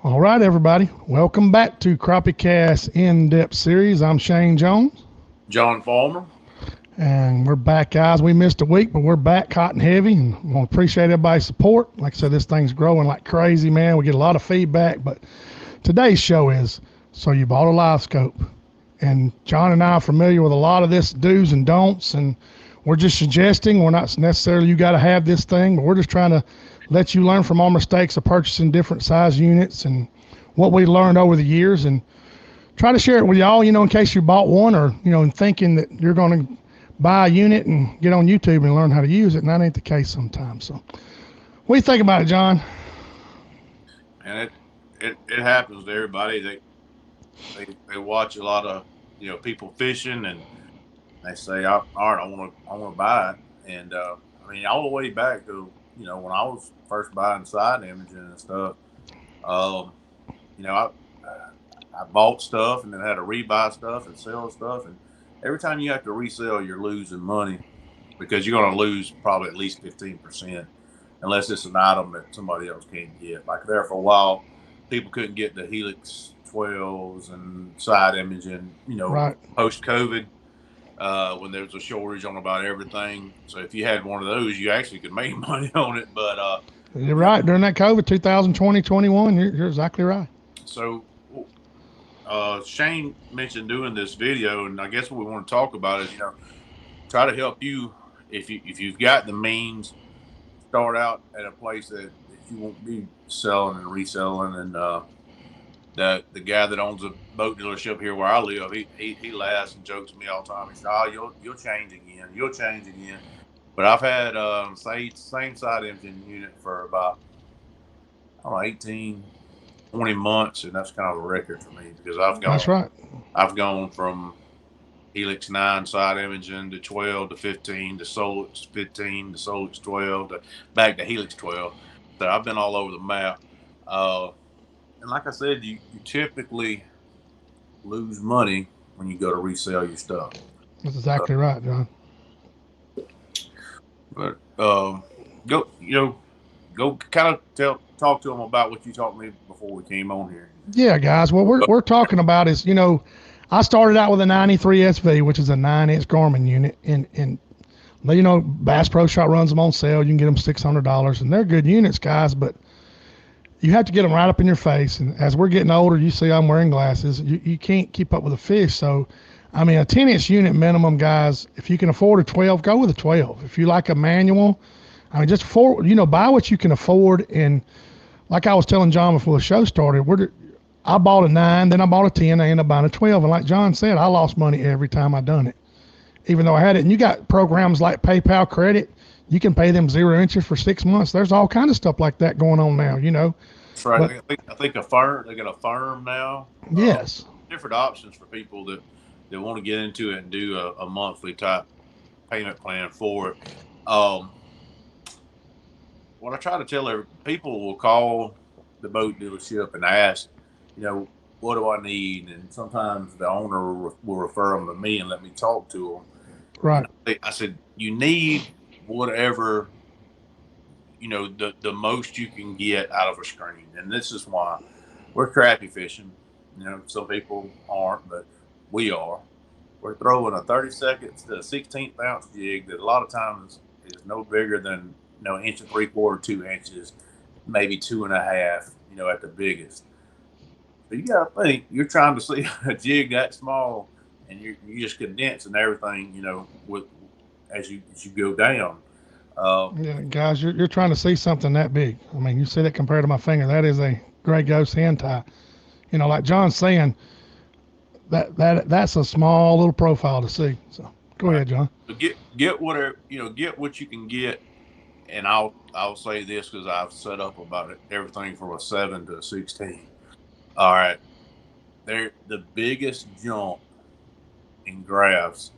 All right, everybody. Welcome back to CrappieKast In-Depth Series. I'm Shane Jones, John Farmer. and we're back, guys. We missed a week, but we're back hot and heavy, and I want to appreciate everybody's support. Like I said, this thing's growing like crazy, man. We get a lot of feedback, but today's show is, so you bought a live scope. And John and I are familiar with a lot of this do's and don'ts, and we're just suggesting. We're not necessarily you got to have this thing, but we're just trying to let you learn from our mistakes of purchasing different size units and what we learned over the years, and try to share it with y'all, in case you bought one or, thinking that you're going to buy a unit and get on YouTube and learn how to use it, and that ain't the case sometimes. So what do you think about it, John? And it happens to everybody. They watch a lot of people fishing, and they say, "All right, I want to buy it." And I mean, all the way back to when I was first buying side imaging and stuff. Um, you know, I bought stuff and then had to rebuy stuff and sell stuff, and every time you have to resell, you're losing money because you're going to lose probably at least 15%, unless it's an item that somebody else can't get. Like there for a while, people couldn't get the Helix 12s and side imaging, Right. post COVID, when there was a shortage on about everything. So if you had one of those, you actually could make money on it. But You're you know, right. During that COVID 2020, 21, you're exactly right. so Shane mentioned doing this video, and I guess what we want to talk about is try to help you if you've got the means, start out at a place that you won't be selling and reselling. And the guy that owns a boat dealership here where I live, he laughs and jokes with me all the time. He says, "Oh, you'll change again. You'll change again." But I've had same side engine unit for about I don't know 18, 20 months, and that's kind of a record for me because That's right. I've gone from Helix 9 side imaging to 12 to 15 to Solix 15 to Solix 12 to back to Helix 12. So I've been all over the map. And like I said, you typically lose money when you go to resell your stuff. That's Uh, exactly right, John. but go go kind of talk to them about what you taught me before we came on here. Yeah, guys. What we're talking about is, I started out with a 93 SV, which is a 9-inch Garmin unit, and Bass Pro Shop runs them on sale. You can get them $600, and they're good units, guys. But you have to get them right up in your face. And as we're getting older, you see I'm wearing glasses. You can't keep up with the fish. So, I mean, a 10-inch unit minimum, guys. If you can afford a 12, go with a 12. If you like a manual, I mean, just buy what you can afford. And like I was telling John before the show started, I bought a 9, then I bought a 10, I ended up buying a 12. And like John said, I lost money every time I done it, even though I had it. And you got programs like PayPal Credit. You can pay them 0 interest for 6 months. There's all kind of stuff like that going on now. That's right. But I think a firm they got a firm now. yes, Different options for people that want to get into it and do a monthly type payment plan for it. Um, what I try to tell people will call the boat dealership and ask, what do I need? And sometimes the owner will refer them to me and let me talk to them. And right. I said, you need whatever, the most you can get out of a screen. And this is why we're crappie fishing. Some people aren't, but we are. We're throwing a 32nd to a 16th ounce jig that a lot of times is no bigger than, 1.75, 2 inches, maybe 2.5, at the biggest. So you got to think, you're trying to see a jig that small, and you're just condensing everything, with as you go down. Um, Yeah, guys, you're trying to see something that big. I mean, you see that compared to my finger. That is a gray ghost hand tie. Like John's saying, that's a small little profile to see. So go right. ahead, John. So get whatever get what you can get, and I'll say this because I've set up about everything from a 7 to a 16. All right, they're the biggest jump in graphs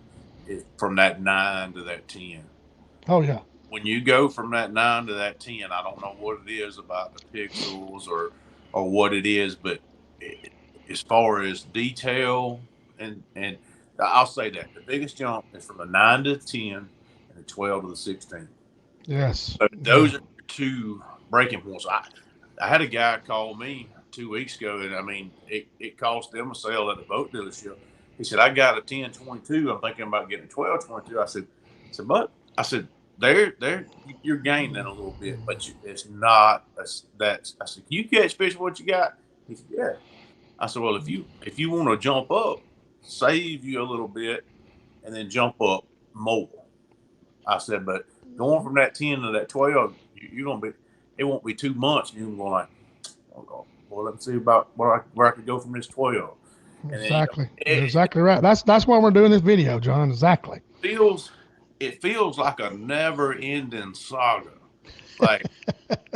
is from that 9 to that 10. Oh yeah, When you go from that 9 to that 10, I don't know what it is about the pixels or what it is, but it, as far as detail and I'll say that the biggest jump is from the 9 to the 10 and the 12 to the 16. yes, So yeah, those are two breaking points. I had a guy call me 2 weeks ago, and I mean, it cost them a sale at the boat dealership. He said, I got a 1022. I'm thinking about getting a 1222. But I said, you're gaining a little bit, but it's not that's. I said, can you catch fish what you got? He said, yeah. I said, well, if you want to jump up, save you a little bit, and then jump up more. I said, but going from that 10 to that 12, you're gonna be. It won't be 2 months. You're gonna like, well, let me see about where I could go from this 12. And Exactly. then, You're exactly right. That's why we're doing this video, John. Exactly. It feels like a never-ending saga. Like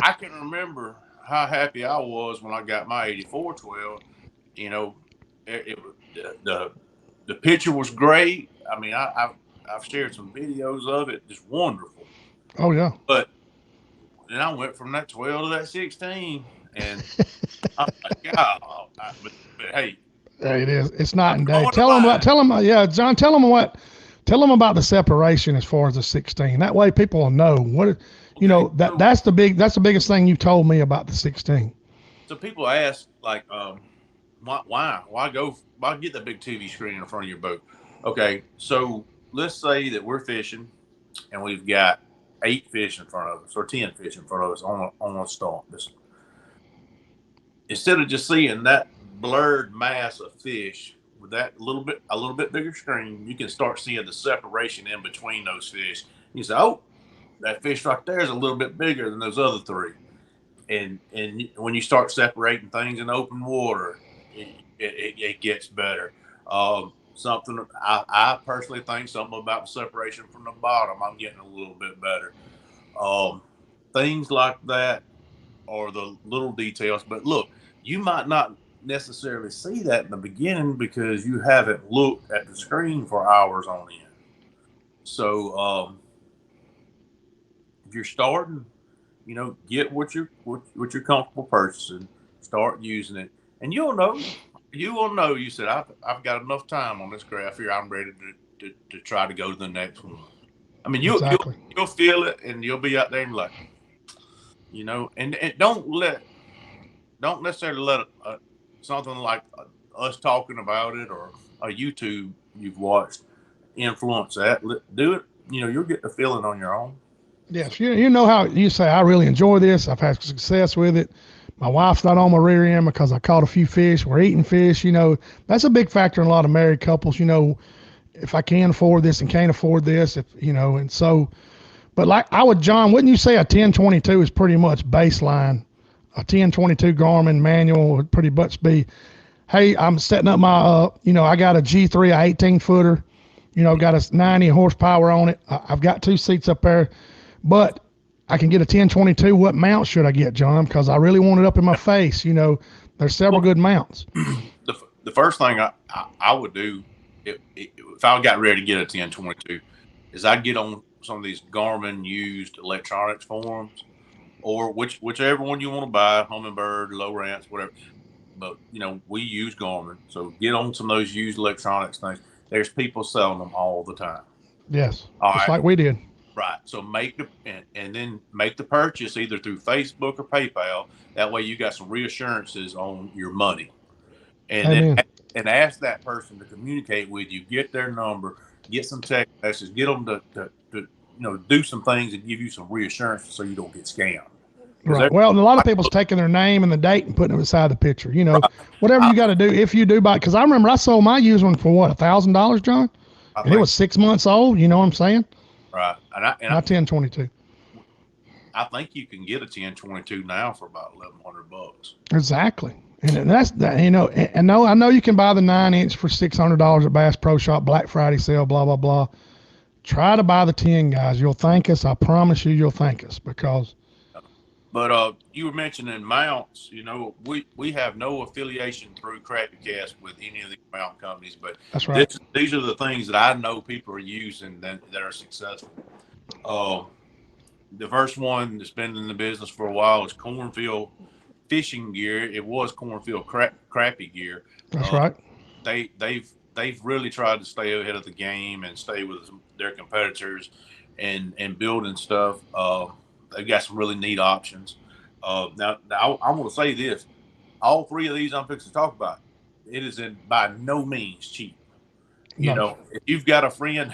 I can remember how happy I was when I got my 8412. You know, the picture was great. I mean, I've shared some videos of it, just wonderful. Oh yeah. But then I went from that 12 to that 16, and I'm like, God, but hey, it is. It's night and day. Tell them. Yeah, John. Tell them about the separation as far as the 16. That way, people will know what. You know that's the biggest thing you told me about the 16. So people ask like, why get the big TV screen in front of your boat? Okay, so let's say that we're fishing and we've got 8 fish in front of us or 10 fish in front of us on a stump. Instead of just seeing that blurred mass of fish with that a little bit bigger screen, you can start seeing the separation in between those fish. You say, oh, that fish right there is a little bit bigger than those other 3. And when you start separating things in open water, it gets better. Something I personally think something about the separation from the bottom, I'm getting a little bit better. Things like that are the little details. But look, you might not necessarily see that in the beginning because you haven't looked at the screen for hours on end. So if you're starting, get what you're comfortable purchasing, start using it, and you will know. You said, I've got enough time on this graph here. I'm ready to try to go to the next one. I mean, you'll feel it, and you'll be out there and like, and don't necessarily let something like us talking about it or a YouTube you've watched influence that. Do it. You'll get the feeling on your own. Yes, you know how you say, I really enjoy this. I've had success with it. My wife's not on my rear end because I caught a few fish. We're eating fish. That's a big factor in a lot of married couples. If I can afford this and can't afford this, and so, but like John, wouldn't you say a 1022 is pretty much baseline? A 1022 Garmin manual would pretty much be, hey, I'm setting up my, I got a G3, a 18 footer, got a 90 horsepower on it. I've got 2 seats up there. But I can get a 1022. What mount should I get, John? Because I really want it up in my face. There's several good mounts. The first thing I would do if I got ready to get a 1022 is I'd get on some of these Garmin used electronics forums or whichever one you want to buy, Humminbird, Lowrance, whatever. But, we use Garmin. So get on some of those used electronics things. There's people selling them all the time. Yes. Just like we did. Right. So and then make the purchase either through Facebook or PayPal. That way you got some reassurances on your money. And then ask that person to communicate with you, get their number, get some text messages, get them to do some things and give you some reassurance so you don't get scammed. Right. Well, a lot of people's taking their name and the date and putting it beside the picture. Whatever you got to do, if you do buy, because I remember I sold my used one for what, $1,000, John? And it was 6 months old. You know what I'm saying? Right. And my 1022. I think you can get a 1022 now for about $1,100. Exactly. And that's that, and I know you can buy the 9-inch for $600 at Bass Pro Shop, Black Friday sale, blah, blah, blah. Try to buy the 10, guys. You'll thank us. I promise you'll thank us because. But you were mentioning mounts. We have no affiliation through CrappieKast with any of the mount companies, but that's right. These are the things that I know people are using that are successful. The first one that's been in the business for a while is Cornfield Fishing Gear. It was Cornfield Crappie Gear. That's right. They've really tried to stay ahead of the game and stay with their competitors and building stuff. They've got some really neat options. Now I want to say this. all three of these I'm fixing to talk about, it is in by no means cheap. You No. know, if you've got a friend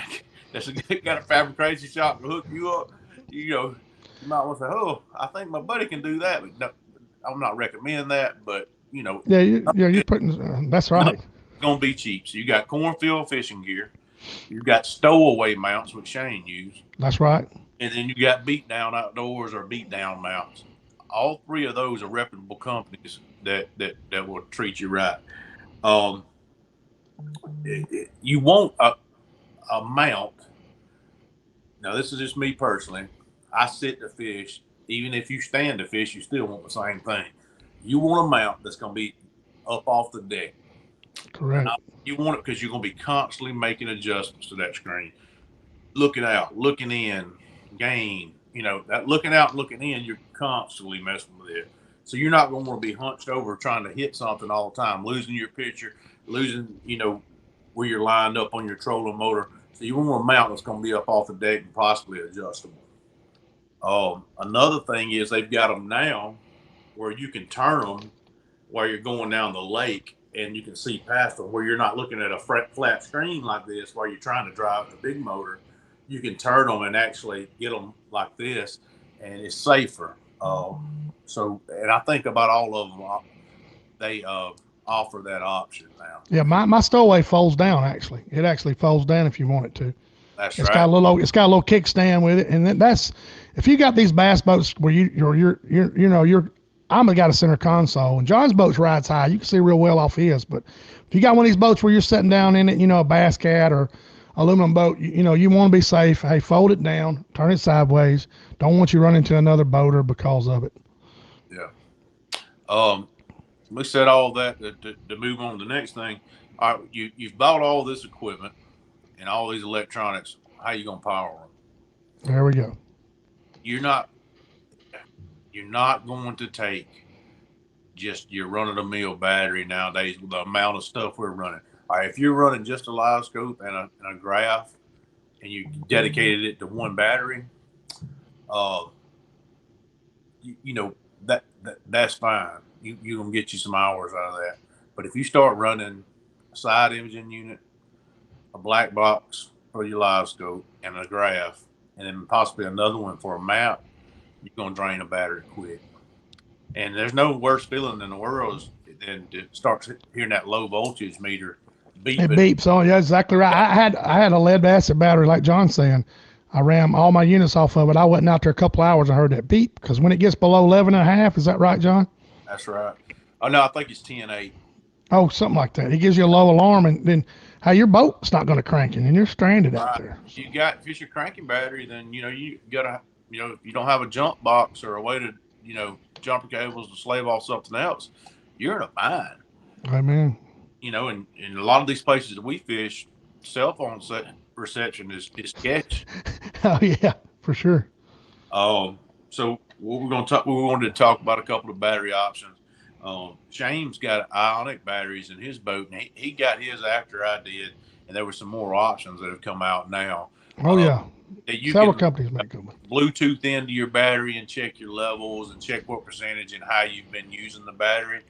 that's got a fabrication shop to hook you up, you know, you might want to say, "Oh, I think my buddy can do that." But no, I'm not recommending that. But you know, Yeah, you're putting. That's nothing's right. gonna be cheap. So you got cornfield fishing gear, you got stowaway mounts, which Shane used, That's right. and then you got beat down outdoors or beat down mounts. All three of those are reputable companies that will treat you right. Um, you want a mount. Now, this is just me personally. I sit to fish. Even if you stand to fish, you still want the same thing. You want a mount that's going to be up off the deck. Correct. You want it because you're going to be constantly making adjustments to that screen, looking out, looking in, gain. You know, that looking out and looking in, you're constantly messing with it. So you're not going to want to be hunched over trying to hit something all the time, losing your picture, losing, where you're lined up on your trolling motor. So you want a mount that's going to be up off the deck and possibly adjustable. Another thing is they've got them now where you can turn them while you're going down the lake and you can see past them where you're not looking at a flat screen like this while you're trying to drive the big motor. You can turn them and actually get them like this, and it's safer. And I think about all of them, they offer that option now. Yeah, my stowaway folds down. Actually, it actually folds down if you want it to. That's It's got right. a little. It's got a little kickstand with it, and that's if you got these bass boats where you're. I'm got a center console, and John's boat rides high. You can see real well off his. But if you got one of these boats where you're sitting down in it, a bass cat or aluminum boat, you want to be safe. Hey, fold it down, turn it sideways. Don't want you running into another boater because of it. Yeah. We said all that to move on to the next thing. All right, you've bought all this equipment and all these electronics. How you gonna power them? There we go. You're not you're not going to take just your run of the mill battery nowadays with the amount of stuff we're running. All right, if you're running just a live scope and a graph, and you dedicated it to one battery, uh, that's fine. You're gonna get you some hours out of that. But if you start running a side imaging unit, a black box for your live scope, and a graph, and then possibly another one for a map, you're gonna drain a battery quick. And there's no worse feeling in the world than to start hearing that low voltage meter It beeping. beeps. Oh, yeah, exactly right. I had a lead acid battery, like John's saying. I ran all my units off of it. I wasn't out there a couple hours. I heard that beep because when it gets below 11 and a half, is that right, John? That's right. Oh no, I think it's 10.8. Oh, something like that. It gives you a low alarm, and then how your boat's not going to crank, and you're stranded out Right. there. So, If it's your cranking battery, then you gotta if you don't have a jump box or a way to jump your cables to slave off something else, you're in a bind. amen. And in a lot of these places that we fish, cell phone reception is sketch. Oh yeah, for sure. So what we're going to talk, we wanted to talk about a couple of battery options. Shane's got ionic batteries in his boat, and he got his after I did, and there were some more options that have come out now. Oh yeah. That you Several can companies make good ones. Bluetooth into your battery and check your levels and check what percentage and how you've been using the battery.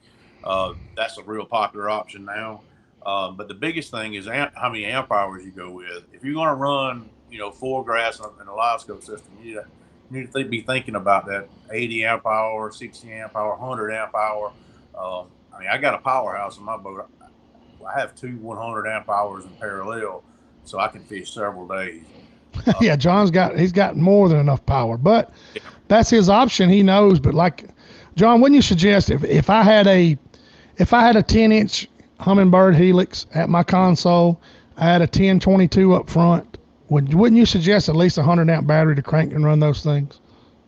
That's a real popular option now. But the biggest thing is how many amp hours you go with. If you're going to run, 4 grass in a live scope system, you need to be thinking about that 80 amp hour, 60 amp hour, 100 amp hour. I got a powerhouse in my boat. I have 2 100 amp hours in parallel, so I can fish several days. Yeah, he's got more than enough power, but that's his option. He knows. But like, John, wouldn't you suggest if I had a 10-inch Humminbird Helix at my console, I had a 1022 up front. Wouldn't you suggest at least a 100 amp battery to crank and run those things?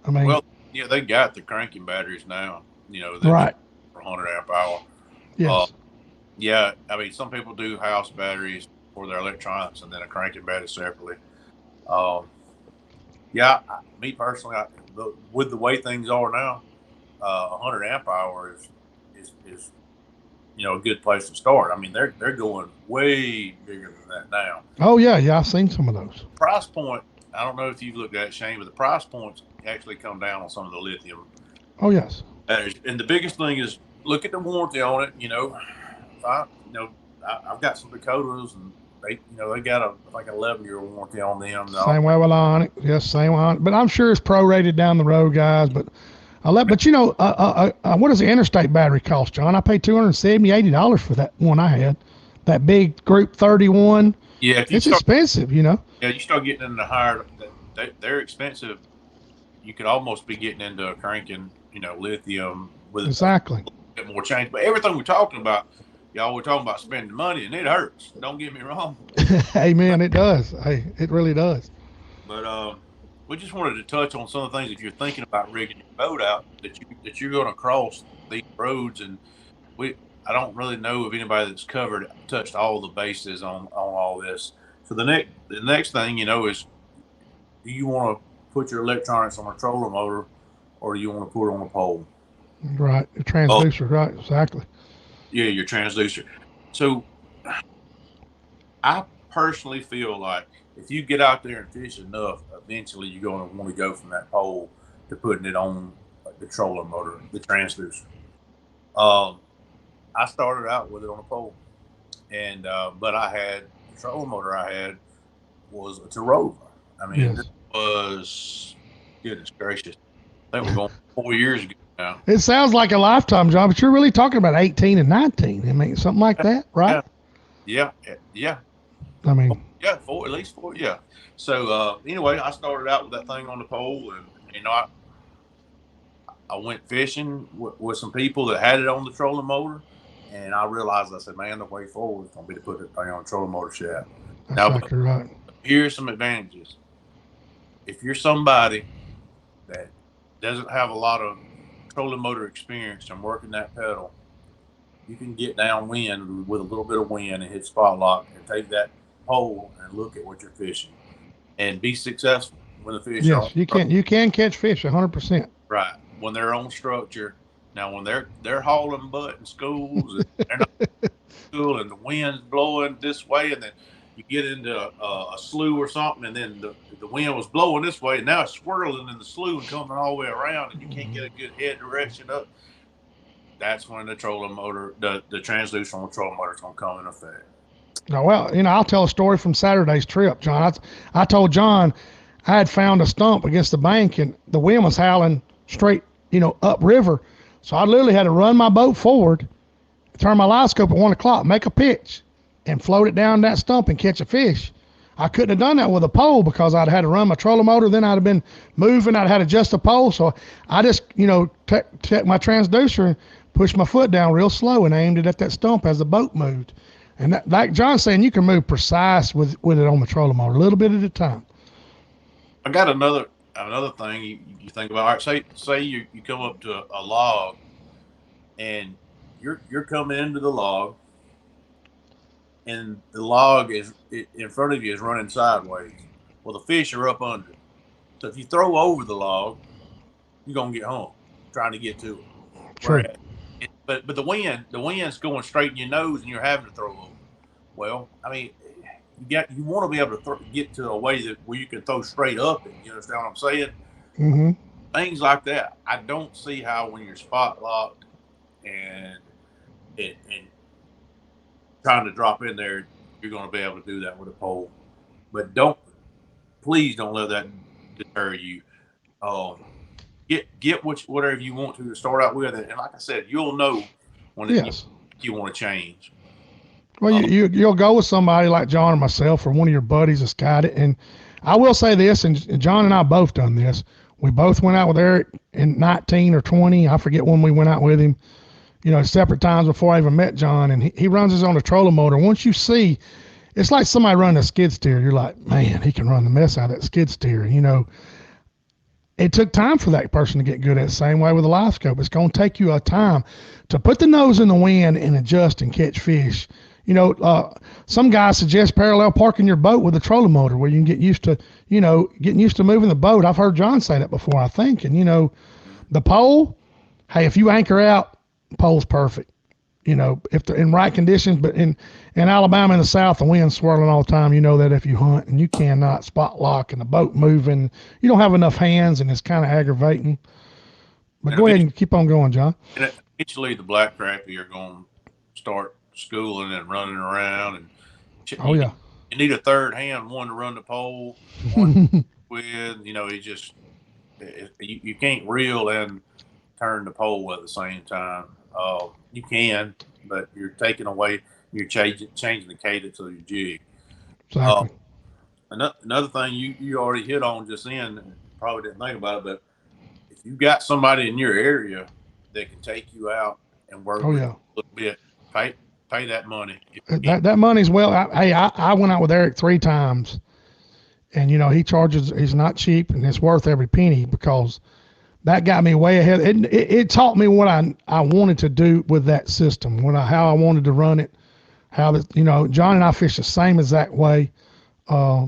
I mean, Well, they got the cranking batteries now. right? For 100 amp hour. Yes. Yeah, some people do house batteries for their electronics and then a cranking battery separately. Me personally, with the way things are now, 100 amp hour is a good place to start. They're going way bigger than that now. Oh yeah, I've seen some of those. Price point, I don't know if you've looked at it, Shane, but the price points actually come down on some of the lithium Oh yes. batteries. And the biggest thing is look at the warranty on it. I've got some Dakotas, and they got like an 11-year warranty on them. Same way with Onyx. Yes, same way. Onyx. But I'm sure it's prorated down the road, guys. But what does the interstate battery cost, John? I paid $270-$80 for that one I had, that big Group 31. Yeah, it's expensive, Yeah, you start getting into higher. They're expensive. You could almost be getting into a cranking, lithium with exactly a bit more change. But everything we're talking about, y'all, we're talking about spending money, and it hurts. Don't get me wrong. Hey, man, it does. Hey, it really does. But we just wanted to touch on some of the things if you're thinking about rigging your boat out that you're going to cross these roads, and I don't really know of anybody that's touched all the bases on all this. So the next thing is, do you want to put your electronics on a trolling motor, or do you want to put it on a pole? Right, your transducer, right, exactly. Yeah, your transducer. So I personally feel like if you get out there and fish enough, eventually you're going to want to go from that pole to putting it on the trolling motor, the transducer. I started out with it on a pole, and but the trolling motor I had was a Tarova. I mean, yes. This was, goodness gracious, I think we're going 4 years ago now. It sounds like a lifetime, John, but you're really talking about 18 and 19. I mean, something like that, right? Yeah. I mean, yeah, at least four. Yeah. So anyway, I started out with that thing on the pole, and I went fishing with some people that had it on the trolling motor, and I realized, I said, man, the way forward is going to be to put that thing on a trolling motor shaft. That's exactly right. Here's some advantages. If you're somebody that doesn't have a lot of trolling motor experience and working that pedal, you can get downwind with a little bit of wind and hit spot lock and take that pole and look at what you're fishing and be successful when the fish. Yes, you can catch fish 100%. Right, when they're on structure. Now, when they're hauling butt in schools and they're not in school and the wind's blowing this way, and then you get into a slough or something, and then the wind was blowing this way, and now it's swirling in the slough and coming all the way around, and you can't get a good head direction up. That's when the trolling motor, the transducer on the trolling motor is going to come in effect. Now, well, I'll tell a story from Saturday's trip, John. I told John I had found a stump against the bank, and the wind was howling straight, upriver. So I literally had to run my boat forward, turn my live scope at 1 o'clock, make a pitch, and float it down that stump and catch a fish. I couldn't have done that with a pole because I'd had to run my trolling motor. Then I'd have been moving. I'd had to adjust the pole. So I just, took my transducer and pushed my foot down real slow and aimed it at that stump as the boat moved. And that, like John's saying, you can move precise with it on the trolling motor, a little bit at a time. I got another thing you think about. All right, say you come up to a log, and you're coming into the log, and the log is in front of you is running sideways. Well, the fish are up under it. So if you throw over the log, you're gonna get home trying to get to it. True. But the wind's going straight in your nose, and you're having to throw over. Well, I mean, you want to be able to get to a way where you can throw straight up. You understand what I'm saying? Mm-hmm. Things like that. I don't see how when you're spot locked and trying to drop in there, you're going to be able to do that with a pole. But please don't let that deter you. Get whatever you want to start out with, and like I said, you'll know when you want to change. Well, you'll go with somebody like John or myself or one of your buddies that's got it. And I will say this, and John and I both done this. We both went out with Eric in 19 or 20. I forget when we went out with him, separate times before I even met John. And he runs his own trolling motor. Once you see, it's like somebody running a skid steer. You're like, man, he can run the mess out of that skid steer. It took time for that person to get good at it. Same way with a live scope. It's going to take you a time to put the nose in the wind and adjust and catch fish. Some guys suggest parallel parking your boat with a trolling motor where you can get used to, moving the boat. I've heard John say that before, I think. And, the pole, hey, if you anchor out, pole's perfect. If they're in right conditions, but in Alabama in the South, the wind's swirling all the time. You know that if you hunt, and you cannot spot lock and the boat moving, you don't have enough hands, and it's kind of aggravating. But go ahead and keep on going, John. eventually the black crappie are going to start schooling and running around, and Oh yeah. you need a third hand, one to run the pole, one with, you just you can't reel and turn the pole at the same time. You can, but you're taking away, you're changing the cadence of your jig. Uh, Exactly. another thing you already hit on just then, and probably didn't think about it, but if you got somebody in your area that can take you out and work Oh with you yeah. a little bit, pay that money. If you That money's well. I went out with Eric 3 times, and he charges. He's not cheap, and it's worth every penny because that got me way ahead. It taught me what I wanted to do with that system, how I wanted to run it. How that John and I fish the same exact way. Uh,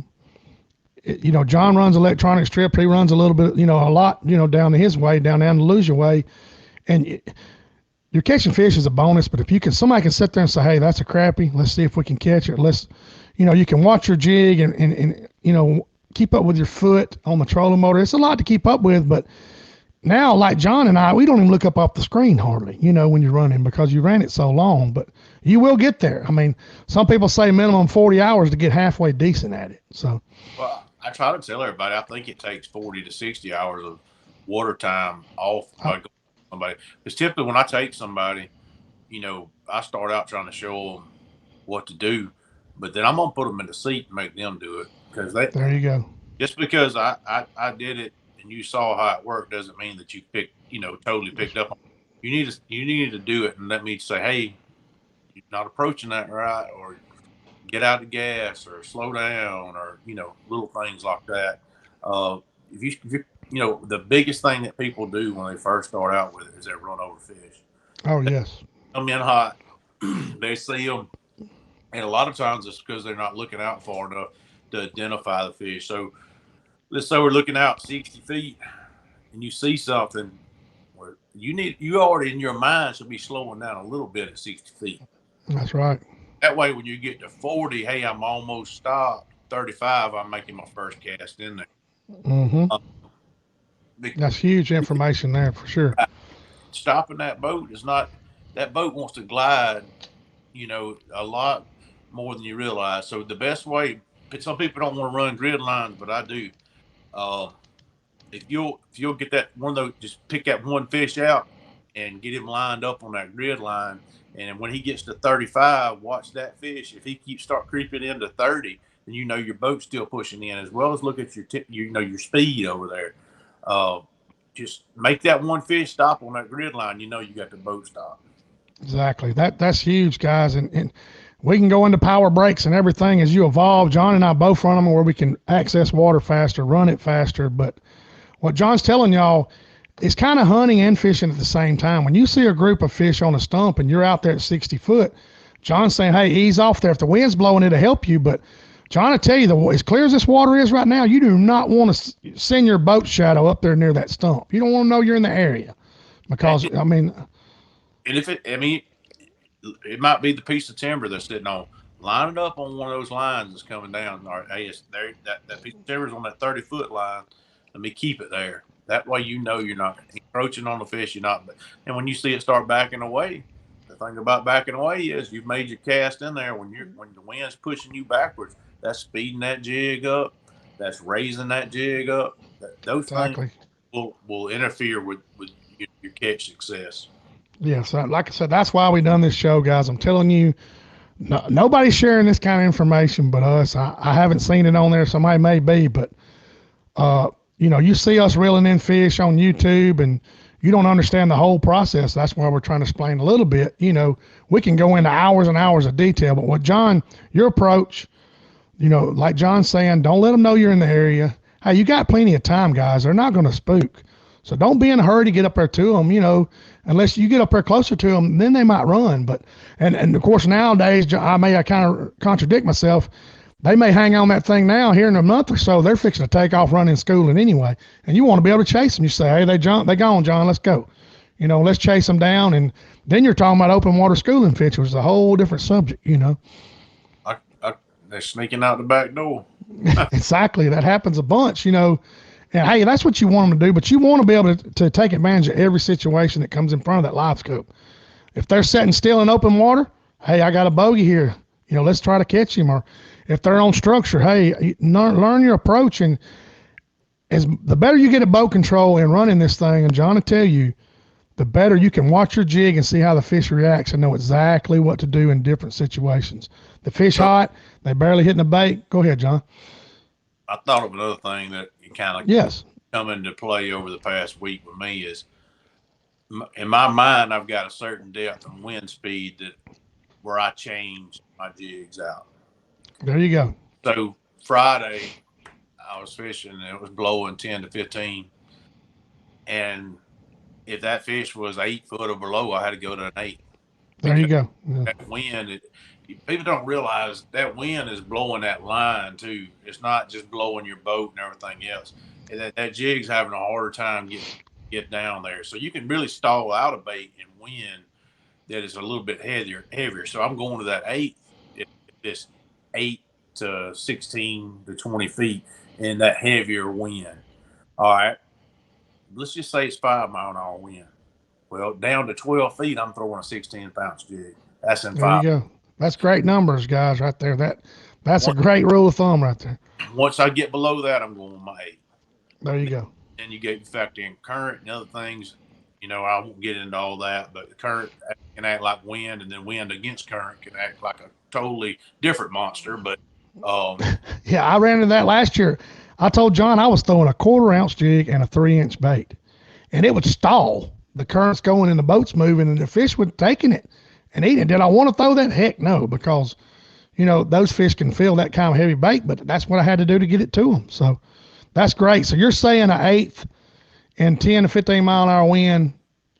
John runs electronic strip. He runs a little bit, a lot, down his way, down the Andalusia way, and you're catching fish is a bonus. But if somebody can sit there and say, hey, that's a crappie. Let's see if we can catch it. You can watch your jig and keep up with your foot on the trolling motor. It's a lot to keep up with, but now, like John and I, we don't even look up off the screen hardly, when you're running because you ran it so long. But you will get there. I mean, some people say minimum 40 hours to get halfway decent at it. So, well, I try to tell everybody I think it takes 40 to 60 hours of water time off by somebody. Because typically when I take somebody, I start out trying to show them what to do, but then I'm gonna put them in the seat and make them do it because there you go. just because I did it and you saw how it worked doesn't mean that you totally picked up on it. You need to do it and let me say, hey, you're not approaching that right, or get out of gas, or slow down, or little things like that. If the biggest thing that people do when they first start out with it is they run over fish. Oh They yes. come in hot, they see them, and a lot of times it's because they're not looking out far enough to identify the fish. So let's say we're looking out 60 feet and you see something where you already in your mind should be slowing down a little bit at 60 feet. That's right. That way, when you get to 40, hey, I'm almost stopped. 35, I'm making my first cast in there. Mm-hmm. Um, That's huge information there for sure. Stopping that boat is not, that boat wants to glide, a lot more than you realize. So the best way, some people don't want to run grid lines, but I do. Uh, if you'll get that one of those, just pick that one fish out and get him lined up on that grid line. And when he gets to 35, watch that fish. If he start creeping into 30, then your boat's still pushing in, as well as look at your speed over there. Just make that one fish stop on that grid line. You got the boat stopped. Exactly. That's huge, guys. And we can go into power breaks and everything as you evolve. John and I both run them where we can access water faster, run it faster. But what John's telling y'all is kind of hunting and fishing at the same time. When you see a group of fish on a stump and you're out there at 60 foot, John's saying, hey, ease off there. If the wind's blowing, it'll help you. But John, I tell you, as clear as this water is right now, you do not want to send your boat shadow up there near that stump. You don't want to know you're in the area because, And if it might be the piece of timber they're sitting on. Line it up on one of those lines that's coming down. All right, hey, that piece of timber is on that 30-foot line. Let me keep it there. That way you're not encroaching on the fish. You're not. And when you see it start backing away, the thing about backing away is you've made your cast in there. When the wind's pushing you backwards, that's speeding that jig up. That's raising that jig up. Those exactly. things will interfere with your catch success. Yes, like I said, that's why we done this show, guys. I'm telling you, nobody's sharing this kind of information but us. I haven't seen it on there. Somebody may be, but you see us reeling in fish on YouTube, and you don't understand the whole process. That's why we're trying to explain a little bit. We can go into hours and hours of detail, but what John, your approach, like John's saying, don't let them know you're in the area. Hey, you got plenty of time, guys. They're not going to spook. So don't be in a hurry to get up there to them, unless you get up there closer to them, then they might run. But, and of course, nowadays, I kind of contradict myself. They may hang on that thing now here in a month or so. They're fixing to take off running schooling anyway. And you want to be able to chase them. You say, hey, they gone, John, let's go. Let's chase them down. And then you're talking about open water schooling fish, which is a whole different subject, They're sneaking out the back door. Exactly. That happens a bunch, And hey, that's what you want them to do, but you want to be able to take advantage of every situation that comes in front of that live scope. If they're sitting still in open water, hey, I got a bogey here. Let's try to catch him. Or if they're on structure, hey, learn your approach. And the better you get at boat control and running this thing, and John will tell you, the better you can watch your jig and see how the fish reacts and know exactly what to do in different situations. The fish hot, they barely hitting the bait. Go ahead, John. I thought of another thing that kind of come into play over the past week with me is, in my mind, I've got a certain depth and wind speed where I change my jigs out. There you go. So Friday, I was fishing and it was blowing 10 to 15. And if that fish was 8 foot or below, I had to go to an 8. There you go. Yeah. That wind, people don't realize that wind is blowing that line too. It's not just blowing your boat and everything else. And that jig's having a harder time get down there. So you can really stall out a bait in wind that is a little bit heavier. So I'm going to that 8, this 8 to 16 to 20 feet in that heavier wind. All right. Let's just say it's 5 mile an hour wind. Well, down to 12 feet, I'm throwing a 16-pound jig. That's in 5. There you go. That's great numbers, guys, right there. That's a great rule of thumb right there. Once I get below that, I'm going my 8. There you go. Then you get factor in current and other things. I won't get into all that, but the current can act like wind, and then wind against current can act like a totally different monster. But yeah, I ran into that last year. I told John I was throwing a 1/4 ounce jig and a 3-inch bait, and it would stall. The current's going and the boat's moving, and the fish would taking it and eating it. Did I want to throw that? Heck no, because those fish can feel that kind of heavy bait, but that's what I had to do to get it to them. So that's great. So you're saying an 1/8 and 10 to 15 mile an hour wind,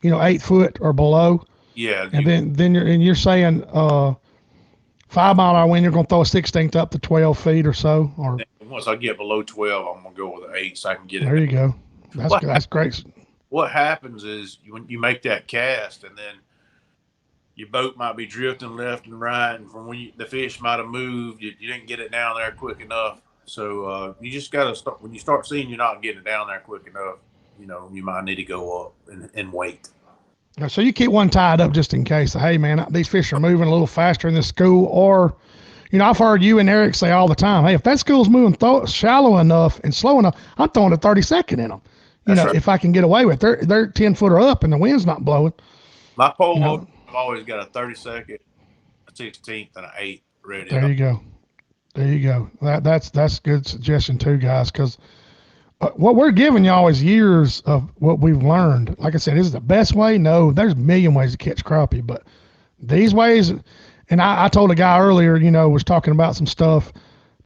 8 foot or below. Yeah. And you're saying 5 mile an hour wind, you're going to throw a 16th up to 12 feet or so. Or once I get below 12, I'm going to go with an 8 so I can get it. There you go. That's great. What happens is when you make that cast, and then your boat might be drifting left and right, and from when the fish might have moved, you didn't get it down there quick enough. So you just got to start, when you start seeing you're not getting it down there quick enough, you might need to go up and wait. So you keep one tied up just in case. Hey, man, these fish are moving a little faster in this school. Or, I've heard you and Eric say all the time, hey, if that school's moving shallow enough and slow enough, I'm throwing a 32nd in them. Right. If I can get away with it. They're 10 footer up and the wind's not blowing. My pole, I've always got a 32nd, a 16th, and an 8 ready. There you go. That's a good suggestion too, guys, because what we're giving y'all is years of what we've learned. Like I said, is it the best way? No, there's a million ways to catch crappie, but these ways, and I told a guy earlier, was talking about some stuff.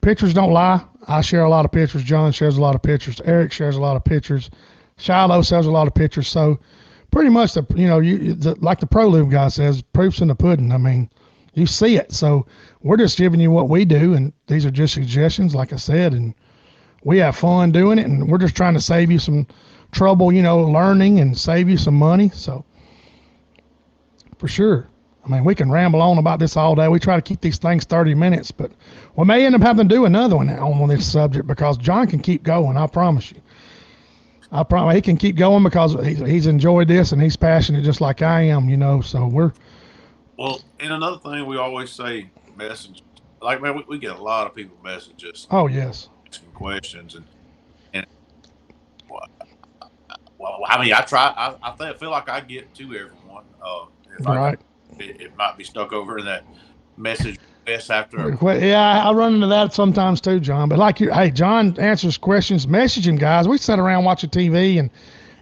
Pictures don't lie. I share a lot of pictures. John shares a lot of pictures. Eric shares a lot of pictures. Shiloh sells a lot of pictures. So pretty much like the ProLube guy says, proof's in the pudding. I mean, you see it. So we're just giving you what we do, and these are just suggestions, like I said, and we have fun doing it, and we're just trying to save you some trouble, learning, and save you some money. So for sure. I mean, we can ramble on about this all day. We try to keep these things 30 minutes, but we may end up having to do another one on this subject because John can keep going. I promise you. I promise he can keep going because he's enjoyed this and he's passionate just like I am, so we're. Well, and another thing we always say, message, like, man, we get a lot of people messages. Oh, yes. Asking questions and well, I mean, I feel like I get to everyone. Right. It might be stuck over in that message after. Yeah, I run into that sometimes too, John. But hey, John answers questions. Message him, guys. We sit around watching TV and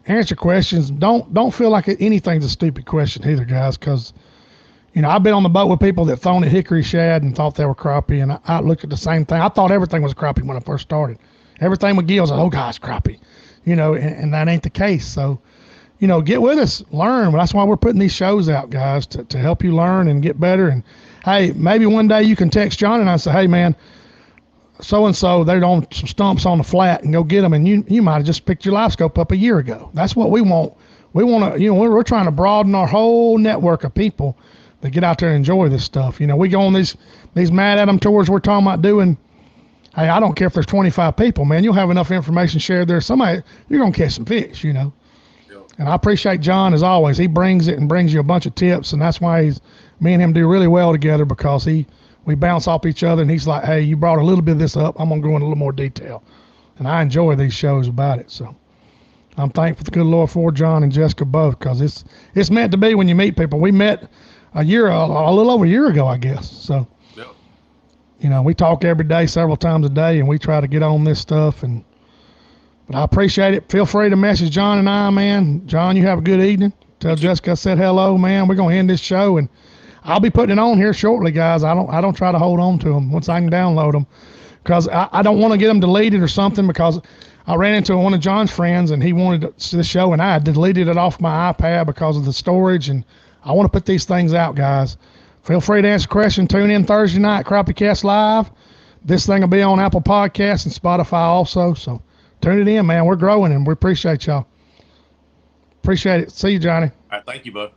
answer questions. Don't feel like anything's a stupid question either, guys, because I've been on the boat with people that thrown at hickory shad and thought they were crappie, and I looked at the same thing. I thought everything was crappie when I first started. Everything with gills, oh gosh, crappie, and that ain't the case. So, get with us, learn. That's why we're putting these shows out, guys, to help you learn and get better. And hey, maybe one day you can text John and I say, hey man, so-and-so, they're on some stumps on the flat, and go get them. And you might have just picked your live scope up a year ago. That's what we want. We want to, we're trying to broaden our whole network of people that get out there and enjoy this stuff. We go on these Mad Adam tours we're talking about doing. hey, I don't care if there's 25 people, man. You'll have enough information shared there. Somebody, you're gonna catch some fish, you know. Yep. And I appreciate John as always. He brings it and brings you a bunch of tips, and that's why me and him do really well together, because we bounce off each other, and he's like, hey, you brought a little bit of this up. I'm gonna go into a little more detail, and I enjoy these shows about it. So I'm thankful to the good Lord for John and Jessica both, because it's meant to be when you meet people. We met a little over a year ago, I guess. So. Yep. You know, we talk every day, several times a day, and we try to get on this stuff. But I appreciate it. Feel free to message John and I, man. John, you have a good evening. Tell Jessica I said hello, man. We're gonna end this show, and I'll be putting it on here shortly, guys. I don't try to hold on to them once I can download them, because I don't want to get them deleted or something. Because I ran into one of John's friends, and he wanted the show, and I deleted it off my iPad because of the storage. And I want to put these things out, guys. Feel free to answer a question. Tune in Thursday night, CrappieKast Live. This thing will be on Apple Podcasts and Spotify also. So tune it in, man. We're growing, and we appreciate y'all. Appreciate it. See you, Johnny. All right. Thank you, bud.